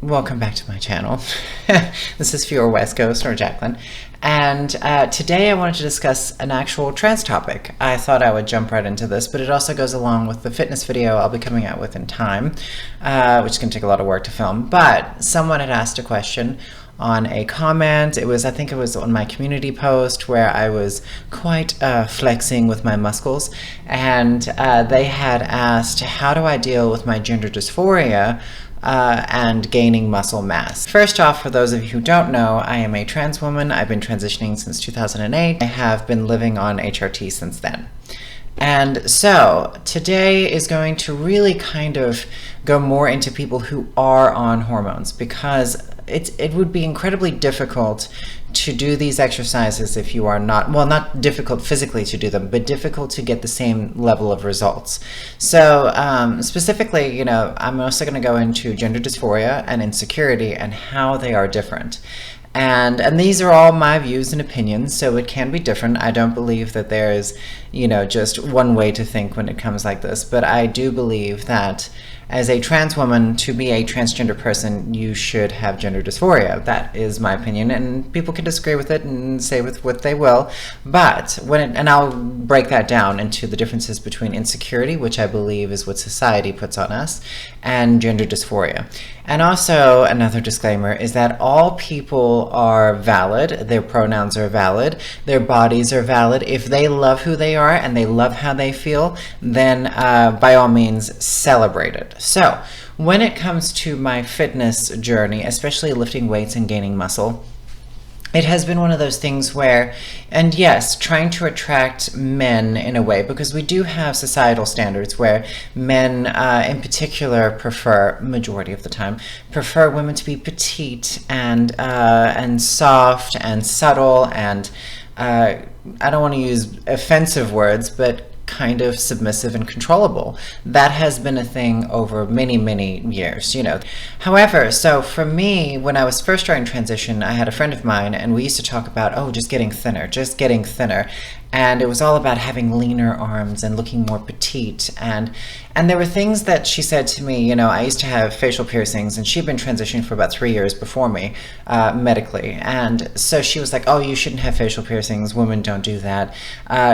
Welcome back to my channel. This is Fiora West Coast, or Jacqueline, and today I wanted to discuss an actual trans topic. I thought I would jump right into this, but it also goes along with the fitness video I'll be coming out with in time, which is going to take a lot of work to film. But someone had asked a question on a comment. I think it was on my community post where I was quite flexing with my muscles, and they had asked, how do I deal with my gender dysphoria and gaining muscle mass? First off, for those of you who don't know, I am a trans woman. I've been transitioning since 2008. I have been living on HRT since then. And so today is going to really kind of go more into people who are on hormones, because it would be incredibly difficult to do these exercises if you are not, well, not difficult physically to do them, but difficult to get the same level of results. So specifically, I'm also going to go into gender dysphoria and insecurity and how they are different. And these are all my views and opinions, so it can be different. I don't believe that there is, just one way to think when it comes like this, but I do believe that as a trans woman, to be a transgender person, you should have gender dysphoria. That is my opinion, and people can disagree with it and say with what they will. But and I'll break that down into the differences between insecurity, which I believe is what society puts on us, and gender dysphoria. And also, another disclaimer is that all people are valid. Their pronouns are valid. Their bodies are valid. If they love who they are and they love how they feel, then by all means, celebrate it. So, when it comes to my fitness journey, especially lifting weights and gaining muscle, it has been one of those things where, and yes, trying to attract men in a way, because we do have societal standards where men in particular majority of the time, prefer women to be petite and soft and subtle and, I don't want to use offensive words, but kind of submissive and controllable. That has been a thing over many, many years, However, so for me, when I was first starting transition, I had a friend of mine, and we used to talk about, just getting thinner. And it was all about having leaner arms and looking more petite. And there were things that she said to me, I used to have facial piercings, and she'd been transitioning for about 3 years before me, medically. And so she was like, oh, you shouldn't have facial piercings. Women don't do that.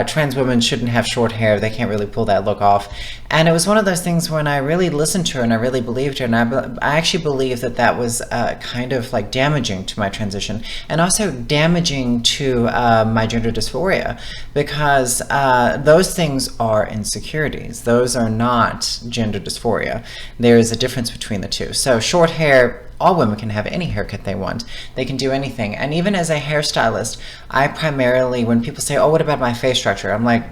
Trans women shouldn't have short hair. They can't really pull that look off. And it was one of those things when I really listened to her and I really believed her. And I actually believe that was kind of like damaging to my transition, and also damaging to my gender dysphoria. Because those things are insecurities. Those are not gender dysphoria. There is a difference between the two. So short hair, all women can have any haircut they want. They can do anything. And even as a hairstylist, I primarily, when people say, oh, what about my face structure? I'm like,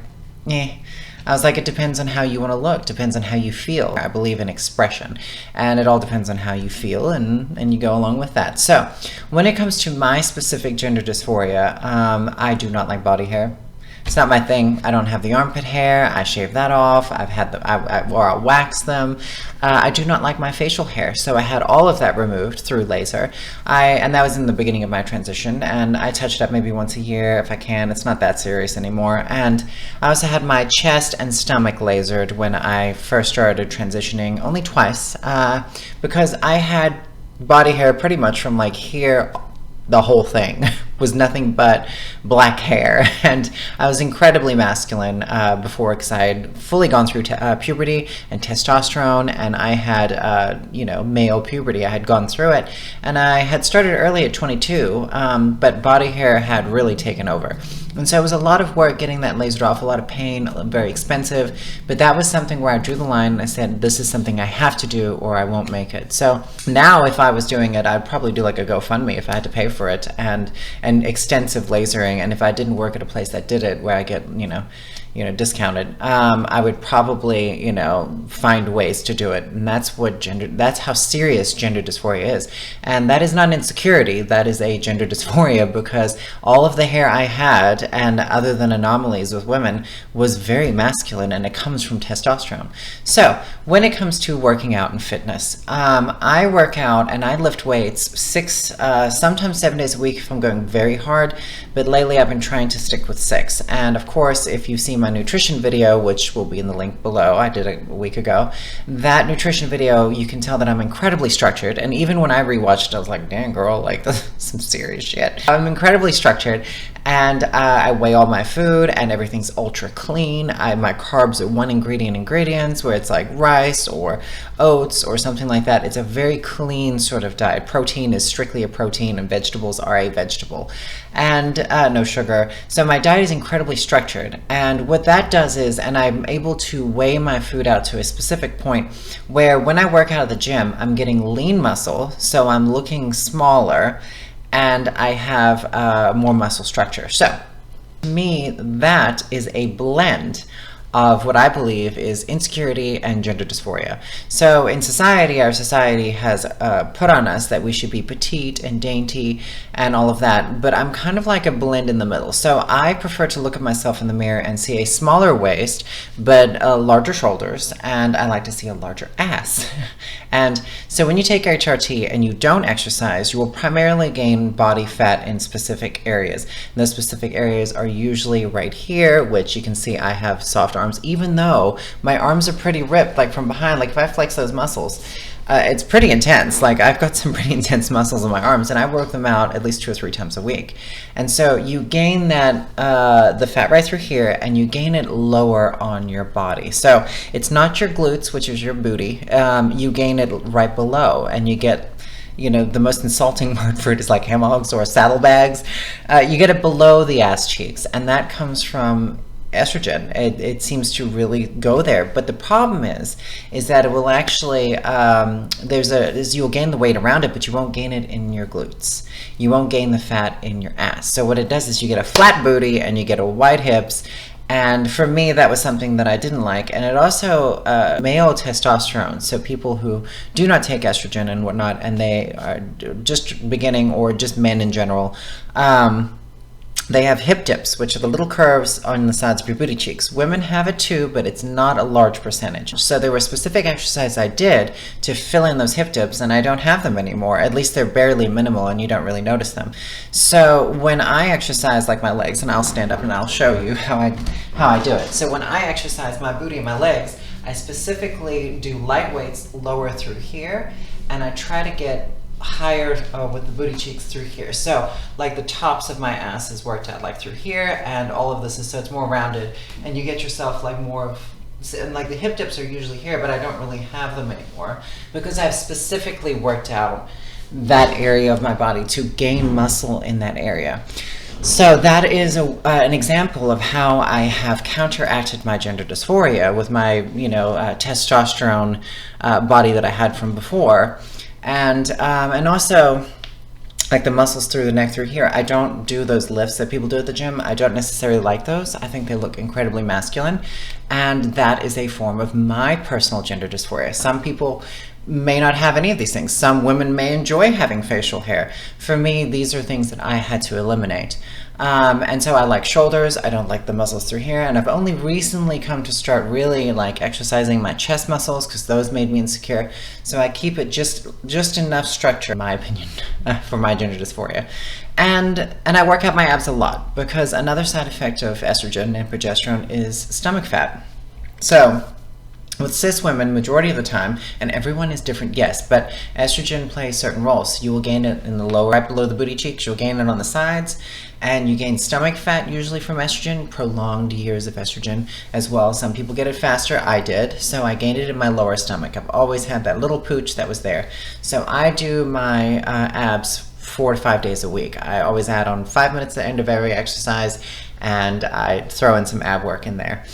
I was like, it depends on how you want to look, depends on how you feel. I believe in expression, and it all depends on how you feel, and you go along with that. So when it comes to my specific gender dysphoria, I do not like body hair. It's not my thing. I don't have the armpit hair. I shave that off. I'll wax them. I do not like my facial hair, so I had all of that removed through laser. And that was in the beginning of my transition, and I touch it up maybe once a year if I can. It's not that serious anymore. And I also had my chest and stomach lasered when I first started transitioning, only twice, because I had body hair pretty much from like here. The whole thing was nothing but black hair, and I was incredibly masculine before, because I had fully gone through puberty and testosterone, and I had male puberty. I had gone through it, and I had started early at 22, but body hair had really taken over. And so it was a lot of work getting that lasered off, a lot of pain, very expensive, but that was something where I drew the line and I said, this is something I have to do or I won't make it. So now if I was doing it, I'd probably do like a GoFundMe if I had to pay for it, and extensive lasering. And if I didn't work at a place that did it, where I get, discounted, I would probably, find ways to do it. And that's how serious gender dysphoria is. And that is not insecurity, that is a gender dysphoria, because all of the hair I had, and other than anomalies with women, was very masculine, and it comes from testosterone. So when it comes to working out and fitness, I work out and I lift weights 6, sometimes 7 days a week if I'm going very hard, but lately I've been trying to stick with 6. And of course, if you see my my nutrition video, which will be in the link below, I did a week ago, that nutrition video, you can tell that I'm incredibly structured. And even when I rewatched it, I was like, dang girl, like this is some serious shit. I'm incredibly structured, and I weigh all my food, and everything's ultra clean. My carbs are one ingredient ingredients, where it's like rice or oats or something like that. It's a very clean sort of diet. Protein is strictly a protein, and vegetables are a vegetable, and no sugar. So my diet is incredibly structured, and what that does is, and I'm able to weigh my food out to a specific point where when I work out at the gym, I'm getting lean muscle, so I'm looking smaller, and I have more muscle structure. So to me, that is a blend of what I believe is insecurity and gender dysphoria. So in society, our society has put on us that we should be petite and dainty and all of that, but I'm kind of like a blend in the middle. So I prefer to look at myself in the mirror and see a smaller waist, but larger shoulders, and I like to see a larger ass. And so when you take HRT and you don't exercise, you will primarily gain body fat in specific areas. And those specific areas are usually right here, which you can see I have soft arms, even though my arms are pretty ripped, like from behind. Like if I flex those muscles, it's pretty intense. Like I've got some pretty intense muscles in my arms, and I work them out at least 2 or 3 times a week. And so you gain that the fat right through here, and you gain it lower on your body. So it's not your glutes, which is your booty. You gain it right below, and you get, you know, the most insulting word for it is like hammocks or saddlebags. You get it below the ass cheeks, and that comes from estrogen. It seems to really go there, but the problem is that it will actually you'll gain the weight around it, but you won't gain it in your glutes. You won't gain the fat in your ass. So what it does is you get a flat booty and you get a wide hips. And for me, that was something that I didn't like. And it also, male testosterone, so people who do not take estrogen and whatnot, and they are just beginning, or just men in general, they have hip dips, which are the little curves on the sides of your booty cheeks. Women have it too, but it's not a large percentage. So there were specific exercises I did to fill in those hip dips, and I don't have them anymore. At least they're barely minimal, and you don't really notice them. So when I exercise like my legs, and I'll stand up and I'll show you how I do it. So when I exercise my booty and my legs, I specifically do light weights lower through here, and I try to get higher with the booty cheeks through here. So like the tops of my ass is worked out like through here, and all of this is, so it's more rounded, and you get yourself like more of, and like the hip dips are usually here, but I don't really have them anymore because I've specifically worked out that area of my body to gain muscle in that area. So that is an example of how I have counteracted my gender dysphoria with my, you know, testosterone body that I had from before. And also, like the muscles through the neck through here, I don't do those lifts that people do at the gym. I don't necessarily like those. I think they look incredibly masculine, and that is a form of my personal gender dysphoria. Some people may not have any of these things. Some women may enjoy having facial hair. For me, these are things that I had to eliminate. And so I like shoulders. I don't like the muscles through here. And I've only recently come to start really like exercising my chest muscles, because those made me insecure. So I keep it just enough structure, in my opinion, for my gender dysphoria. And I work out my abs a lot, because another side effect of estrogen and progesterone is stomach fat. So with cis women, majority of the time, and everyone is different, yes, but estrogen plays certain roles. So you will gain it in the lower, right below the booty cheeks, you'll gain it on the sides, and you gain stomach fat usually from estrogen, prolonged years of estrogen as well. Some people get it faster, I did, so I gained it in my lower stomach. I've always had that little pooch that was there. So I do my abs 4 to 5 days a week. I always add on 5 minutes at the end of every exercise, and I throw in some ab work in there.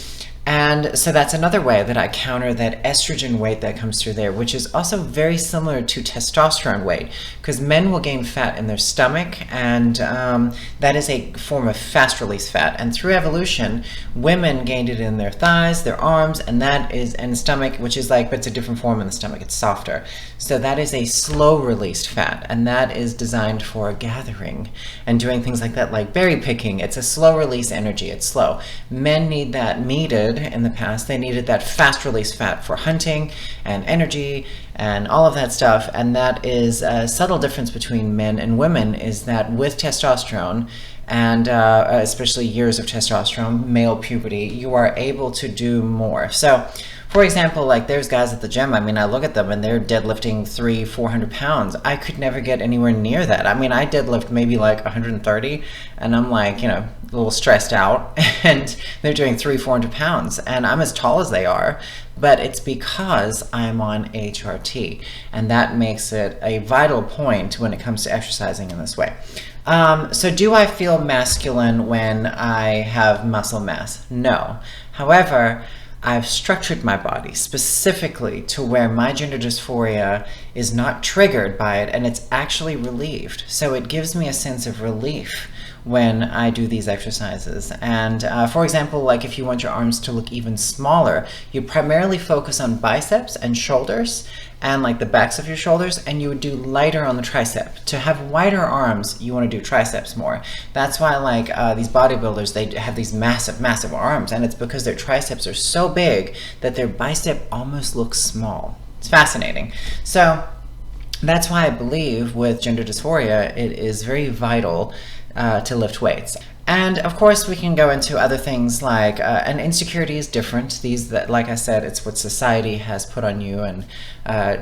And so that's another way that I counter that estrogen weight that comes through there, which is also very similar to testosterone weight, because men will gain fat in their stomach, and that is a form of fast release fat. And through evolution, women gained it in their thighs, their arms, and that is in the stomach, which is like, but it's a different form in the stomach, it's softer. So that is a slow released fat, and that is designed for gathering and doing things like that, like berry picking. It's a slow release energy, it's slow. Men need that meated needed in the past. They needed that fast release fat for hunting and energy and all of that stuff. And that is a subtle difference between men and women, is that with testosterone, and especially years of testosterone, male puberty, you are able to do more. So for example, like there's guys at the gym, I mean, I look at them and they're deadlifting 300-400 pounds. I could never get anywhere near that. I mean, I deadlift maybe like 130 and I'm like, you know, a little stressed out, and they're doing 300-400 pounds and I'm as tall as they are, but it's because I'm on HRT, and that makes it a vital point when it comes to exercising in this way. So do I feel masculine when I have muscle mass? No. However, I've structured my body specifically to where my gender dysphoria is not triggered by it, and it's actually relieved. So it gives me a sense of relief when I do these exercises. And for example, like if you want your arms to look even smaller, you primarily focus on biceps and shoulders and like the backs of your shoulders, and you would do lighter on the tricep. To have wider arms, you want to do triceps more. That's why like these bodybuilders, they have these massive arms, and it's because their triceps are so big that their bicep almost looks small. It's fascinating. So that's why I believe with gender dysphoria, it is very vital to lift weights. And of course we can go into other things like and insecurity is different. These, that, like I said, it's what society has put on you and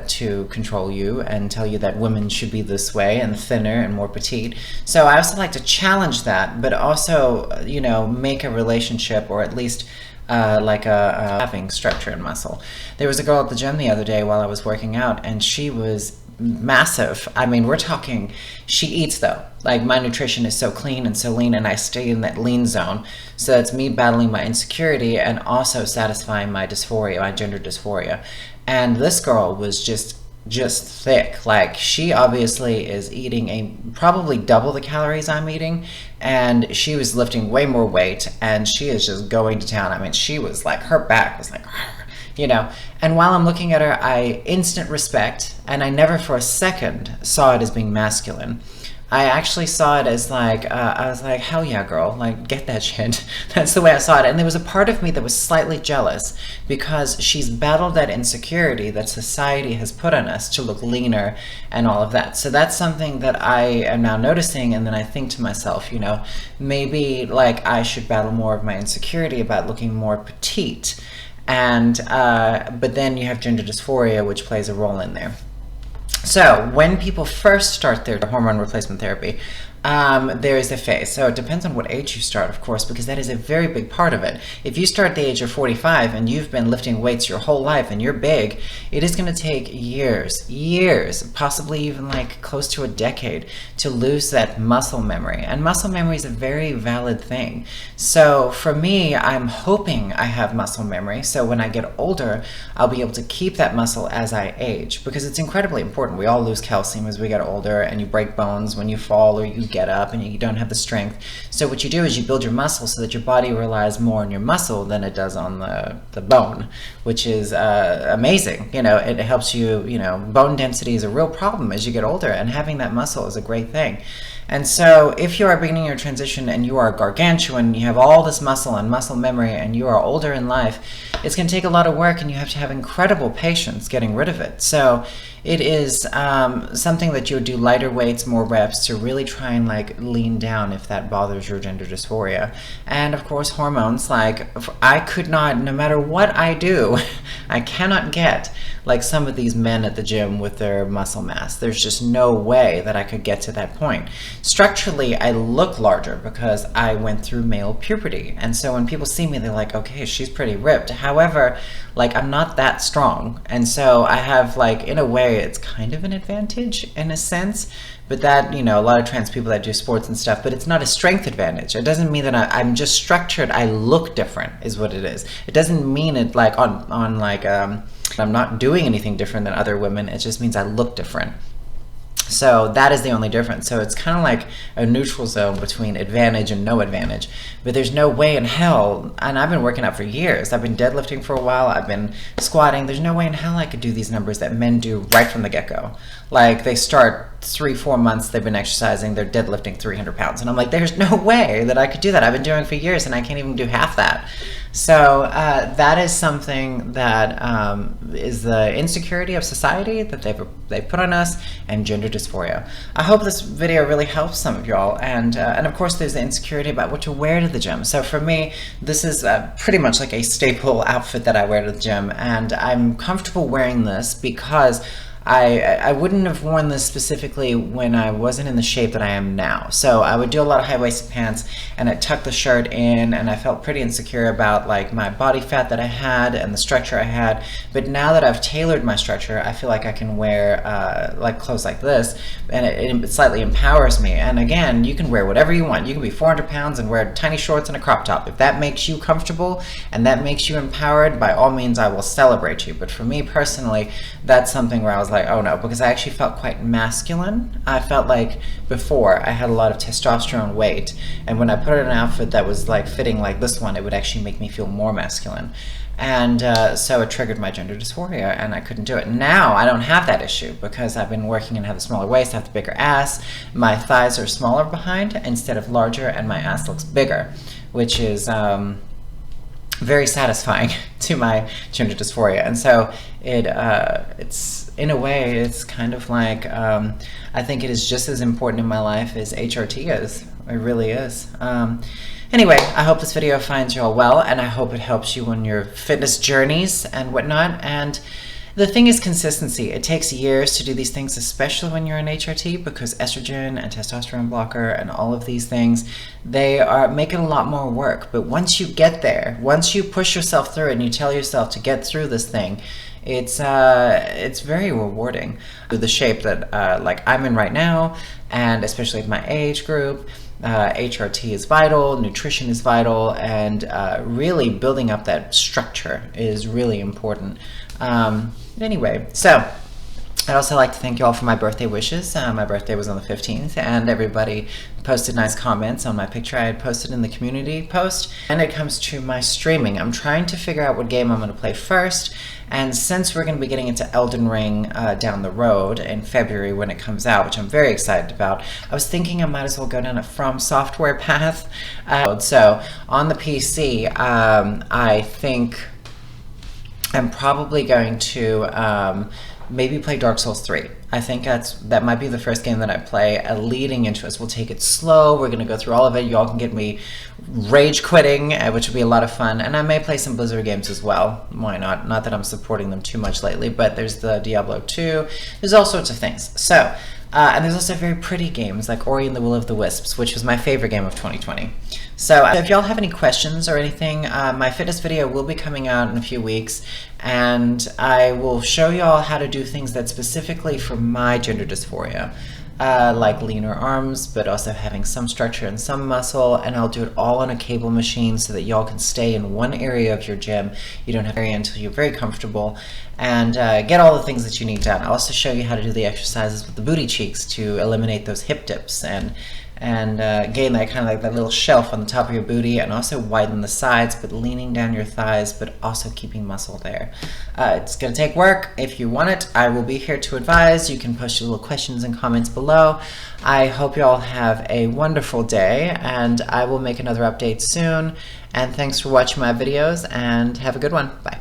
to control you and tell you that women should be this way and thinner and more petite. So I also like to challenge that, but also, you know, make a relationship, or at least like a having structure and muscle. There was a girl at the gym the other day while I was working out, and she was massive. I mean, we're talking, she eats though. Like my nutrition is so clean and so lean, and I stay in that lean zone. So that's me battling my insecurity and also satisfying my dysphoria, my gender dysphoria. And this girl was just thick. Like she obviously is eating probably double the calories I'm eating, and she was lifting way more weight, and she is just going to town. I mean, she was like, her back was like, you know. And while I'm looking at her, I instant respect, and I never for a second saw it as being masculine. I actually saw it as like, I was like, hell yeah, girl, like, get that shit. That's the way I saw it. And there was a part of me that was slightly jealous, because she's battled that insecurity that society has put on us to look leaner and all of that. So that's something that I am now noticing, and then I think to myself, you know, maybe like I should battle more of my insecurity about looking more petite. And but then you have gender dysphoria, which plays a role in there. So when people first start their hormone replacement therapy, there is a phase. So it depends on what age you start, of course, because that is a very big part of it. If you start at the age of 45 and you've been lifting weights your whole life and you're big, it is going to take years, possibly even like close to a decade to lose that muscle memory. And muscle memory is a very valid thing. So for me, I'm hoping I have muscle memory. So when I get older, I'll be able to keep that muscle as I age, because it's incredibly important. We all lose calcium as we get older, and you break bones when you fall or you get up and you don't have the strength. So what you do is you build your muscle so that your body relies more on your muscle than it does on the bone, which is amazing. You know, it helps you, you know, bone density is a real problem as you get older, and having that muscle is a great thing. And so if you are beginning your transition and you are gargantuan, you have all this muscle and muscle memory, and you are older in life, it's going to take a lot of work, and you have to have incredible patience getting rid of it. So it is something that you would do lighter weights, more reps, to really try and like lean down if that bothers your gender dysphoria. And of course hormones, like I could not, no matter what I do, I cannot get like some of these men at the gym with their muscle mass. There's just no way that I could get to that point. Structurally, I look larger because I went through male puberty. And so when people see me, they're like, okay, she's pretty ripped. However, like I'm not that strong. And so I have like, in a way, it's kind of an advantage in a sense, but that, you know, a lot of trans people that do sports and stuff, but it's not a strength advantage. It doesn't mean that I'm just structured. I look different is what it is. It doesn't mean it like on like, I'm not doing anything different than other women. It just means I look different. So that is the only difference. So it's kind of like a neutral zone between advantage and no advantage. But there's no way in hell, and I've been working out for years. I've been deadlifting for a while. I've been squatting. There's no way in hell I could do these numbers that men do right from the get-go. Like they start 3-4 months they've been exercising, they're deadlifting 300 pounds. And I'm like, there's no way that I could do that. I've been doing it for years and I can't even do half that. So that is something that is the insecurity of society that they've put on us, and gender dysphoria. I hope this video really helps some of y'all. And of course there's the insecurity about what to wear to the gym. So for me, this is pretty much like a staple outfit that I wear to the gym, and I'm comfortable wearing this because I wouldn't have worn this specifically when I wasn't in the shape that I am now. So I would do a lot of high-waisted pants, and I'd tuck the shirt in, and I felt pretty insecure about like my body fat that I had and the structure I had. But now that I've tailored my structure, I feel like I can wear like clothes like this, and it slightly empowers me. And again, you can wear whatever you want. You can be 400 pounds and wear tiny shorts and a crop top. If that makes you comfortable and that makes you empowered, by all means I will celebrate you. But for me personally, that's something where I was like, oh no, because I actually felt quite masculine. I felt like before I had a lot of testosterone weight, and when I put on an outfit that was like fitting like this one, it would actually make me feel more masculine. And so it triggered my gender dysphoria, and I couldn't do it. Now I don't have that issue because I've been working and have a smaller waist, I have the bigger ass, my thighs are smaller behind instead of larger, and my ass looks bigger, which is very satisfying to my gender dysphoria. And so it's, in a way, it's kind of like, I think it is just as important in my life as HRT is. It really is. Anyway, I hope this video finds you all well, and I hope it helps you on your fitness journeys and whatnot. And the thing is consistency. It takes years to do these things, especially when you're in HRT, because estrogen and testosterone blocker and all of these things, they are making a lot more work. But once you get there, once you push yourself through it and you tell yourself to get through this thing, it's very rewarding. The shape that like I'm in right now, and especially at my age group, HRT is vital, nutrition is vital, and really building up that structure is really important. Anyway, so I'd also like to thank you all for my birthday wishes. My birthday was on the 15th, and everybody posted nice comments on my picture I had posted in the community post. And it comes to my streaming. I'm trying to figure out what game I'm going to play first, and since we're going to be getting into Elden Ring down the road in February when it comes out, which I'm very excited about, I was thinking I might as well go down a From Software path. So on the PC, I think I'm probably going to maybe play Dark Souls 3. I think that might be the first game that I play leading into us. We'll take it slow. We're going to go through all of it. Y'all can get me rage quitting, which will be a lot of fun. And I may play some Blizzard games as well. Why not? Not that I'm supporting them too much lately, but there's the Diablo 2. There's all sorts of things. So, and there's also very pretty games like Ori and the Will of the Wisps, which was my favorite game of 2020. So if y'all have any questions or anything, my fitness video will be coming out in a few weeks, and I will show y'all how to do things that specifically for my gender dysphoria, like leaner arms, but also having some structure and some muscle, and I'll do it all on a cable machine so that y'all can stay in one area of your gym. You don't have to area until you're very comfortable, and get all the things that you need done. I'll also show you how to do the exercises with the booty cheeks to eliminate those hip dips and gain that kind of like that little shelf on the top of your booty, and also widen the sides, but leaning down your thighs, but also keeping muscle there. It's gonna take work. If you want it, I will be here to advise. You can post your little questions and comments below. I hope you all have a wonderful day, and I will make another update soon. And thanks for watching my videos, and have a good one. Bye.